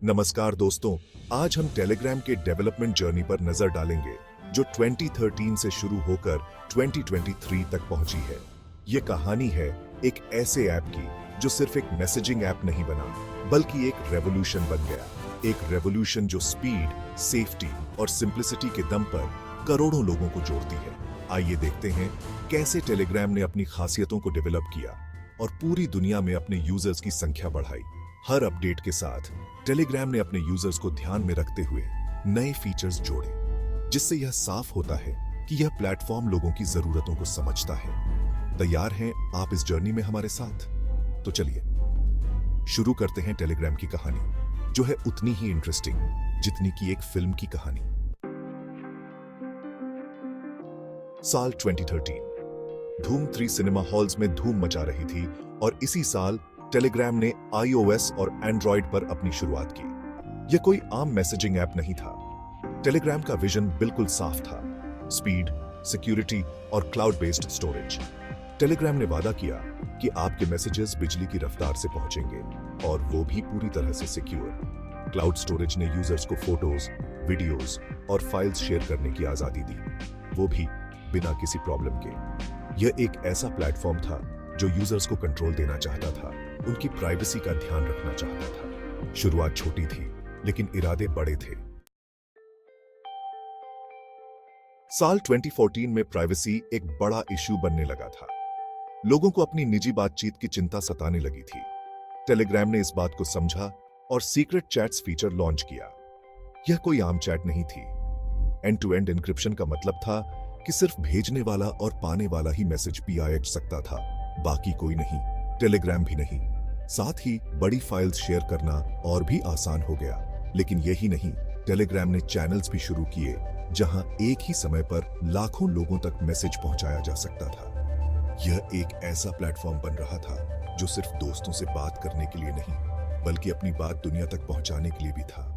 नमस्कार दोस्तों, आज हम टेलीग्राम के डेवलपमेंट जर्नी पर नजर डालेंगे जो 2013 से शुरू होकर 2023 तक पहुंची है। ये कहानी है एक ऐसे ऐप की जो सिर्फ एक मैसेजिंग ऐप नहीं बना, बल्कि एक रेवोल्यूशन बन गया। एक रेवोल्यूशन जो स्पीड, सेफ्टी और सिंप्लिसिटी के दम पर करोड़ों लोगों को जोड़ती है। आइए देखते हैं कैसे टेलीग्राम ने अपनी खासियतों को डेवलप किया और पूरी दुनिया में अपने यूजर्स की संख्या बढ़ाई। हर अपडेट के साथ टेलीग्राम ने अपने यूजर्स को ध्यान में रखते हुए नए फीचर्स जोड़े, जिससे यह साफ होता है कि यह प्लेटफॉर्म लोगों की जरूरतों को समझता है। तैयार हैं आप इस जर्नी में हमारे साथ? तो चलिए शुरू करते हैं टेलीग्राम की कहानी, जो है उतनी ही इंटरेस्टिंग जितनी की एक फिल्म की कहानी। साल 2013 धूम 3 सिनेमा हॉल्स में धूम मचा रही थी और इसी साल टेलीग्राम ने iOS और एंड्रॉयड पर अपनी शुरुआत की। यह कोई आम मैसेजिंग ऐप नहीं था। टेलीग्राम का विजन बिल्कुल साफ था, स्पीड, सिक्योरिटी और क्लाउड बेस्ड स्टोरेज। टेलीग्राम ने वादा किया कि आपके मैसेजेस बिजली की रफ्तार से पहुंचेंगे, और वो भी पूरी तरह से सिक्योर। क्लाउड स्टोरेज ने यूजर्स को फोटोज, वीडियोज और फाइल्स शेयर करने की आजादी दी, वो भी बिना किसी प्रॉब्लम के। यह एक ऐसा प्लेटफॉर्म था जो यूजर्स को कंट्रोल देना चाहता था, उनकी प्राइवेसी का ध्यान रखना चाहता था। शुरुआत छोटी थी, लेकिन इरादे बड़े थे। साल 2014 में प्राइवेसी एक बड़ा इश्यू बनने लगा था। लोगों को अपनी निजी बातचीत की चिंता सताने लगी थी। टेलीग्राम ने इस बात को समझा और सीक्रेट चैट्स फीचर लॉन्च किया। यह कोई आम चैट नहीं थी। एंड टू एंड एन्क्रिप्शन का मतलब था कि सिर्फ भेजने वाला और पाने वाला ही मैसेज पीआईएच सकता था, बाकी कोई नहीं, टेलीग्राम भी नहीं। साथ ही बड़ी फाइल्स शेयर करना और भी आसान हो गया। लेकिन यही नहीं, टेलीग्राम ने चैनल्स भी शुरू किए जहां एक ही समय पर लाखों लोगों तक मैसेज पहुंचाया जा सकता था। यह एक ऐसा प्लेटफॉर्म बन रहा था जो सिर्फ दोस्तों से बात करने के लिए नहीं, बल्कि अपनी बात दुनिया तक पहुंचाने के लिए भी था।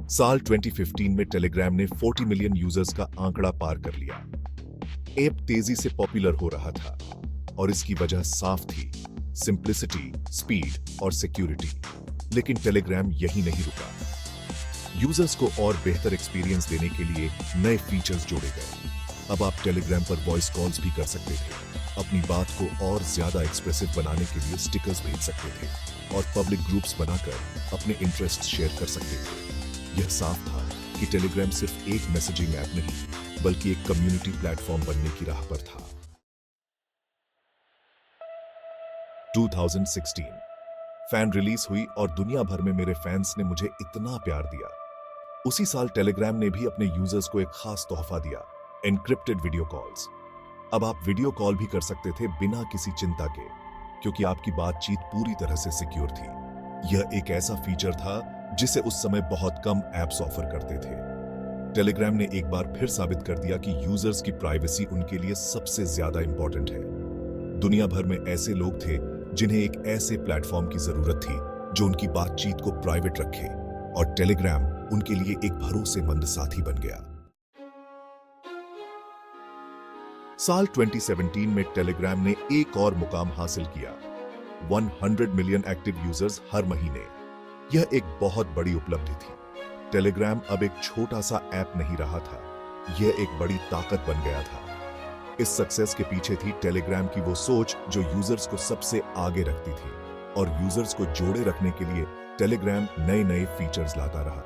साल 2015 में टेलीग्राम ने 40 मिलियन यूजर्स का आंकड़ा पार कर लिया। ऐप तेजी से पॉपुलर हो रहा था और इसकी वजह साफ थी, सिंप्लिसिटी, स्पीड और सिक्योरिटी। लेकिन टेलीग्राम यही नहीं रुका। यूजर्स को और बेहतर एक्सपीरियंस देने के लिए नए फीचर्स जोड़े गए। अब आप टेलीग्राम पर वॉइस कॉल्स भी कर सकते थे, अपनी बात को और ज्यादा एक्सप्रेसिव बनाने के लिए स्टिकर्स भेज सकते थे और पब्लिक ग्रुप्स बनाकर अपने इंटरेस्ट शेयर कर सकते थे। यह साफ था कि टेलीग्राम सिर्फ एक मैसेजिंग ऐप नहीं, बल्कि एक कम्युनिटी प्लेटफॉर्म बनने की राह पर था। 2016 फैन रिलीज हुई और दुनिया भर में मेरे फैंस ने मुझे इतना प्यार दिया। उसी साल टेलीग्राम ने भी अपने यूजर्स को एक खास तोहफा दिया, एन्क्रिप्टेड वीडियो कॉल्स। अब आप वीडियो कॉल भी कर सकते थे बिना किसी चिंता के, क्योंकि आपकी बातचीत पूरी तरह से सिक्योर थी। यह एक ऐसा फीचर था जिसे उस समय बहुत कम ऐप्स ऑफर करते थे। टेलीग्राम ने एक बार फिर साबित कर दिया कि यूजर्स की प्राइवेसी उनके लिए सबसे ज्यादा इंपॉर्टेंट है। दुनिया भर में ऐसे लोग थे जिन्हें एक ऐसे प्लेटफॉर्म की जरूरत थी जो उनकी बातचीत को प्राइवेट रखे, और टेलीग्राम उनके लिए एक भरोसेमंद साथी बन गया। साल 2017 में टेलीग्राम ने एक और मुकाम हासिल किया, 100 मिलियन एक्टिव यूजर्स हर महीने। यह एक बहुत बड़ी उपलब्धि थी। टेलीग्राम अब एक छोटा सा ऐप नहीं रहा था, यह एक बड़ी ताकत बन गया था। इस सक्सेस के पीछे थी टेलीग्राम की वो सोच जो यूजर्स को सबसे आगे रखती थी, और यूजर्स को जोड़े रखने के लिए टेलीग्राम नए नए फीचर्स लाता रहा।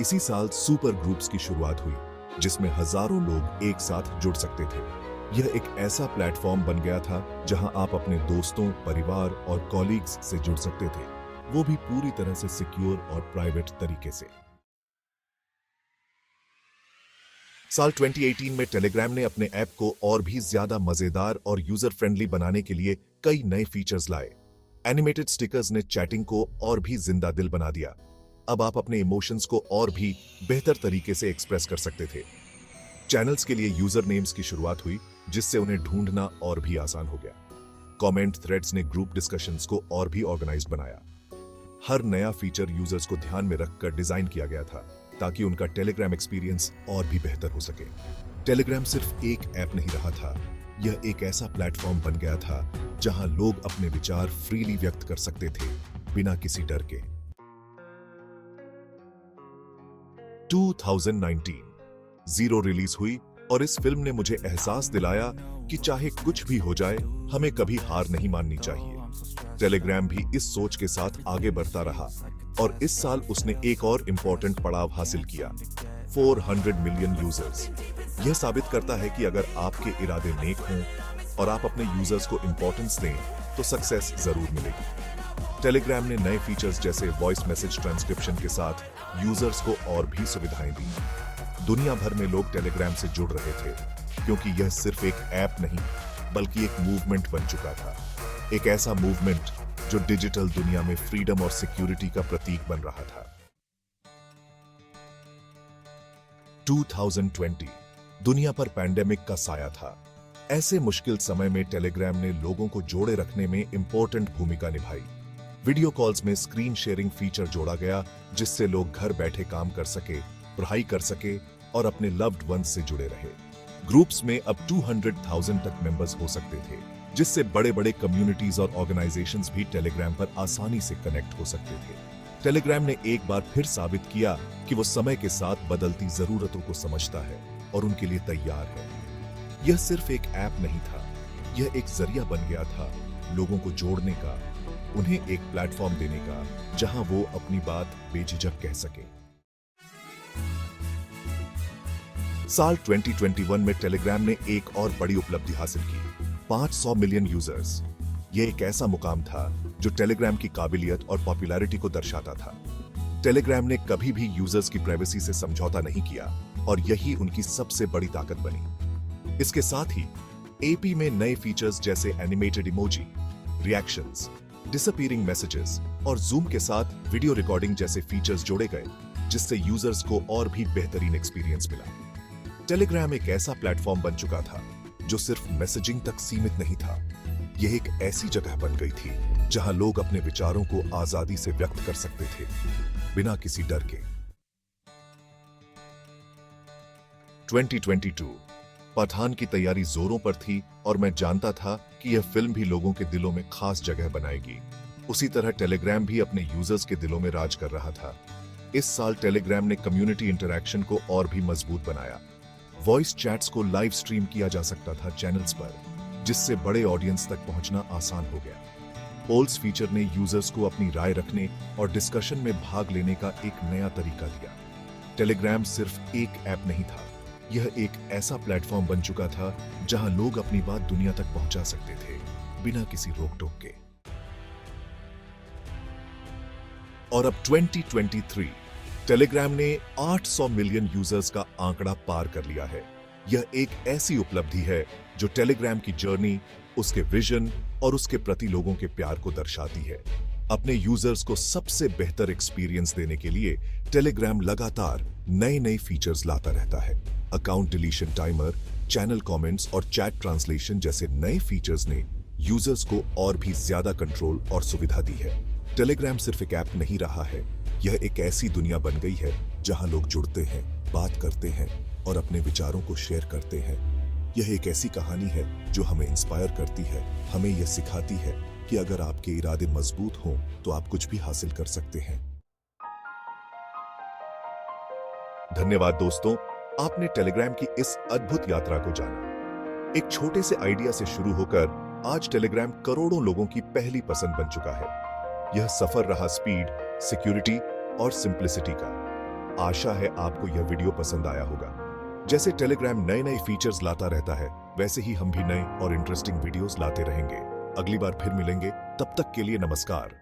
इसी साल सुपर ग्रुप्स की शुरुआत हुई, जिसमें हजारों लोग एक साथ जुड़ सकते थे। यह एक ऐसा प्लेटफॉर्म बन गया था जहां आप अपने दोस्तों, परिवार और कॉलीग्स से जुड़ सकते थे, वो भी पूरी तरह से सिक्योर और प्राइवेट तरीके से। साल 2018 में टेलीग्राम ने अपने ऐप को और भी ज्यादा मजेदार और यूजर फ्रेंडली बनाने के लिए कई नए फीचर्स लाए। एनिमेटेड स्टिकर्स ने चैटिंग को और भी जिंदा दिल बना दिया। अब आप अपने इमोशंस को और भी बेहतर तरीके से एक्सप्रेस कर सकते थे। चैनल्स के लिए यूजर नेम्स की शुरुआत हुई, जिससे उन्हें ढूंढना और भी आसान हो गया। कमेंट थ्रेड्स ने ग्रुप डिस्कशंस को और भी ऑर्गेनाइज्ड बनाया। हर नया फीचर यूजर्स को ध्यान में रखकर डिजाइन किया गया था, ताकि उनका टेलीग्राम एक्सपीरियंस और भी बेहतर हो सके। टेलीग्राम सिर्फ एक ऐप नहीं रहा था, यह एक ऐसा प्लेटफॉर्म बन गया था जहां लोग अपने विचार फ्रीली व्यक्त कर सकते थे, बिना किसी डर के। 2019 जीरो रिलीज हुई और इस फिल्म ने मुझे एहसास दिलाया कि चाहे कुछ भी हो जाए, हमें कभी हार नहीं माननी चाहिए। टेलीग्राम भी इस सोच के साथ आगे बढ़ता रहा और इस साल उसने एक और इंपॉर्टेंट पड़ाव हासिल किया, 400 मिलियन यूजर्स। यह साबित करता है कि अगर आपके इरादे नेक हों और आप अपने यूजर्स को इंपॉर्टेंस दें तो सक्सेस जरूर मिलेगी। टेलीग्राम ने नए फीचर्स जैसे वॉइस मैसेज ट्रांसक्रिप्शन के साथ यूजर्स को और भी सुविधाएं दी। दुनिया भर में लोग टेलीग्राम से जुड़ रहे थे क्योंकि यह सिर्फ एक ऐप नहीं बल्कि एक मूवमेंट बन चुका था। एक ऐसा मूवमेंट जो डिजिटल दुनिया में फ्रीडम और सिक्योरिटी का प्रतीक बन रहा था। 2020 दुनिया पर पैंडेमिक का साया था। ऐसे मुश्किल समय में टेलीग्राम ने लोगों को जोड़े रखने में इंपॉर्टेंट भूमिका निभाई। वीडियो कॉल्स में स्क्रीन शेयरिंग फीचर जोड़ा गया जिससे लोग घर बैठे काम कर सके, पढ़ाई कर सके और अपने लव्ड वंस से जुड़े रहे। ग्रुप्स में अब 200,000 तक मेंबर्स हो सकते थे, जिससे बड़े-बड़े कम्युनिटीज और ऑर्गेनाइजेशंस भी टेलीग्राम पर आसानी से कनेक्ट हो सकते थे। टेलीग्राम ने एक बार फिर साबित किया कि वो समय के साथ बदलती जरूरतों को समझता है और उनके लिए तैयार है। यह सिर्फ एक ऐप नहीं था, यह एक जरिया बन गया था लोगों को जोड़ने का, उन्हें एक प्लेटफॉर्म देने का जहां वो अपनी बात बेझिझक कह सके। साल 2021 में टेलीग्राम ने एक और बड़ी उपलब्धि हासिल की, 500 मिलियन यूजर्स। यह एक ऐसा मुकाम था जो टेलीग्राम की काबिलियत और पॉपुलैरिटी को दर्शाता था। टेलीग्राम ने कभी भी यूजर्स की प्राइवेसी से समझौता नहीं किया और यही उनकी सबसे बड़ी ताकत बनी। इसके साथ ही एपी में नए फीचर्स जैसे animated emoji, reactions, disappearing messages और जूम के साथ वीडियो रिकॉर्डिंग जैसे फीचर्स जोड़े गए, जिससे यूजर्स को और भी बेहतरीन एक्सपीरियंस मिला। टेलीग्राम एक ऐसा प्लेटफॉर्म बन चुका था जो सिर्फ मैसेजिंग तक सीमित नहीं था। यह एक ऐसी जगह बन गई थी जहां लोग अपने विचारों को आजादी से व्यक्त कर सकते थे, बिना किसी डर के। 2022 पठान की तैयारी जोरों पर थी और मैं जानता था कि यह फिल्म भी लोगों के दिलों में खास जगह बनाएगी। उसी तरह टेलीग्राम भी अपने यूजर्स के दिलों में राज कर रहा था। इस साल टेलीग्राम ने कम्युनिटी इंटरैक्शन को और भी मजबूत बनाया। वॉइस चैट्स को लाइव स्ट्रीम किया जा सकता था चैनल्स पर, जिससे बड़े ऑडियंस तक पहुंचना आसान हो गया। पोल्स फीचर ने यूजर्स को अपनी राय रखने और डिस्कशन में भाग लेने का एक नया तरीका दिया। टेलीग्राम सिर्फ एक ऐप नहीं था, यह एक ऐसा प्लेटफॉर्म बन चुका था जहां लोग अपनी बात दुनिया तक पहुंचा सकते थे, बिना किसी रोक टोक के। और अब 2023 टेलीग्राम ने 800 मिलियन यूजर्स का आंकड़ा पार कर लिया है। यह एक ऐसी उपलब्धि है जो टेलीग्राम की जर्नी, उसके विजन और उसके प्रति लोगों के प्यार को दर्शाती है। अपने यूजर्स को सबसे बेहतर एक्सपीरियंस देने के लिए टेलीग्राम लगातार नए फीचर्स लाता रहता है। Account deletion timer, channel comments और चैट ट्रांसलेशन जैसे नए फीचर्स ने यूजर्स को और भी ज्यादा कंट्रोल और सुविधा दी है। टेलीग्राम सिर्फ एक ऐप नहीं रहा है, यह एक ऐसी दुनिया बन गई है जहां लोग जुड़ते हैं, बात करते हैं और अपने विचारों को शेयर करते हैं। यह एक ऐसी कहानी है जो हमें इंस्पायर करती है, हमें यह सिखाती है कि अगर आपके इरादे मजबूत हों तो आप कुछ भी हासिल कर सकते हैं। धन्यवाद दोस्तों, आपने टेलीग्राम की इस अद्भुत यात्रा को जाना। एक छोटे से आइडिया से शुरू होकर आज टेलीग्राम करोड़ों लोगों की पहली पसंद बन चुका है। यह सफर रहा स्पीड, सिक्योरिटी और सिंप्लिसिटी का। आशा है आपको यह वीडियो पसंद आया होगा। जैसे टेलीग्राम नए फीचर्स लाता रहता है, वैसे ही हम भी नए और इंटरेस्टिंग वीडियोस लाते रहेंगे। अगली बार फिर मिलेंगे, तब तक के लिए नमस्कार।